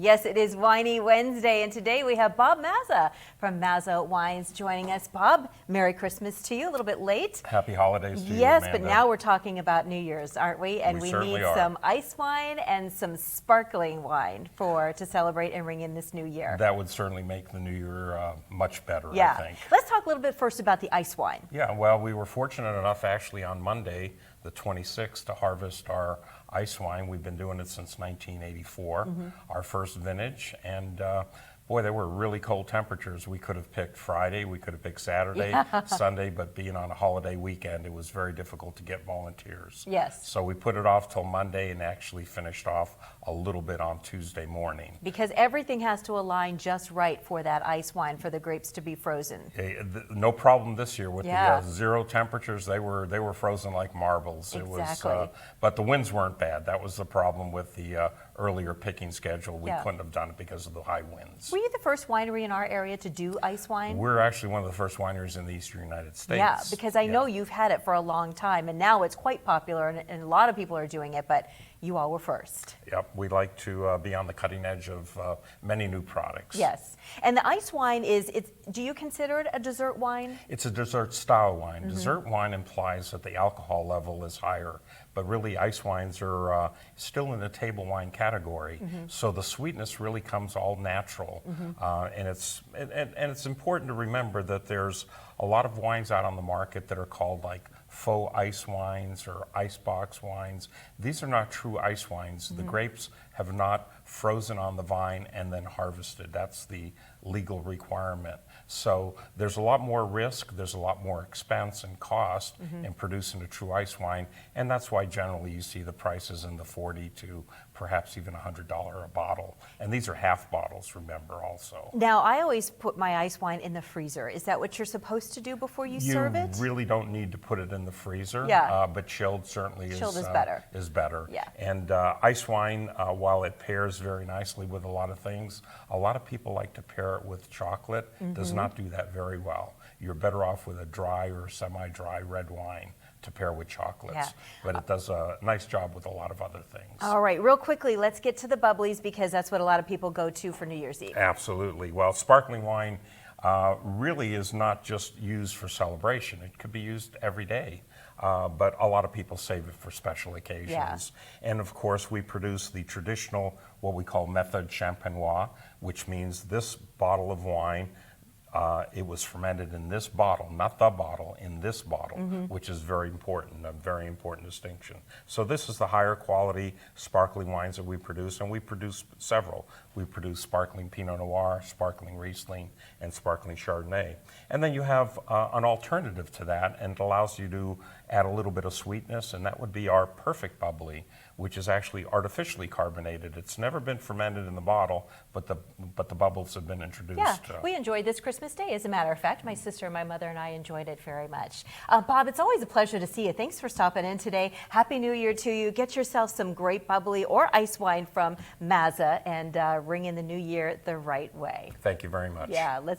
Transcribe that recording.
Yes, it is Winey Wednesday, and today we have Bob Mazza from Mazza Wines joining us. Bob, Merry Christmas to you. A little bit late. Happy holidays to you, Yes, Amanda. but now we're talking about New Year's, aren't we? And we need some ice wine and some sparkling wine to celebrate and ring in this new year. That would certainly make the new year much better, yeah. I think. Let's talk a little bit first about the ice wine. Yeah, well, we were fortunate enough actually on Monday, the 26th, to harvest our ice wine. We've been doing it since 1984, our first vintage, and boy, there were really cold temperatures. We could have picked Friday, we could have picked Saturday, Sunday, but being on a holiday weekend, it was very difficult to get volunteers. Yes. So we put it off till Monday and actually finished off a little bit on Tuesday morning. Because everything has to align just right for that ice wine, for the grapes to be frozen. No problem this year with the 0 temperatures. They were frozen like marbles. Exactly. It was, but the winds weren't bad. That was the problem with the earlier picking schedule. We couldn't have done it because of the high winds. Were you the first winery in our area to do ice wine? We're actually one of the first wineries in the eastern United States. Yeah, because I know you've had it for a long time, and now it's quite popular, and a lot of people are doing it, but you all were first. Yep, we like to be on the cutting edge of many new products. Yes, and the ice wine do you consider it a dessert wine? It's a dessert style wine. Dessert wine implies that the alcohol level is higher, but really ice wines are still in the table wine category. So the sweetness really comes all natural, and it's important to remember that there's a lot of wines out on the market that are called like faux ice wines or icebox wines. These are not true ice wines. The grapes have not frozen on the vine and then harvested. That's the legal requirement. So there's a lot more risk, there's a lot more expense and cost in producing a true ice wine, and that's why generally you see the prices in the $40 to perhaps even $100 a bottle. And these are half bottles, remember, also. Now, I always put my ice wine in the freezer. Is that what you're supposed to do before you serve it? You really don't need to put it in the freezer, but chilled certainly is better. Yeah. And ice wine, while it pairs very nicely with a lot of things, a lot of people like to pair it with chocolate. Does not do that very well. You're better off with a dry or semi-dry red wine to pair with chocolates, but it does a nice job with a lot of other things. All right, real quickly, let's get to the bubblies because that's what a lot of people go to for New Year's Eve. Absolutely. Well, sparkling wine really is not just used for celebration. It could be used every day, but a lot of people save it for special occasions. And of course, we produce the traditional, what we call method champenois, which means this bottle of wine, it was fermented in this bottle, not the bottle, in this bottle, which is very important, a very important distinction. So this is the higher quality sparkling wines that we produce, and we produce several. We produce sparkling Pinot Noir, sparkling Riesling, and sparkling Chardonnay. And then you have an alternative to that, and it allows you to add a little bit of sweetness, and that would be our perfect bubbly, which is actually artificially carbonated. It's never been fermented in the bottle, but the bubbles have been introduced. Yeah, we enjoyed this Christmas Day, as a matter of fact. My sister, my mother, and I enjoyed it very much. Bob, it's always a pleasure to see you. Thanks for stopping in today. Happy New Year to you. Get yourself some great bubbly or ice wine from Mazza and ring in the new year the right way. Thank you very much. Yeah, let's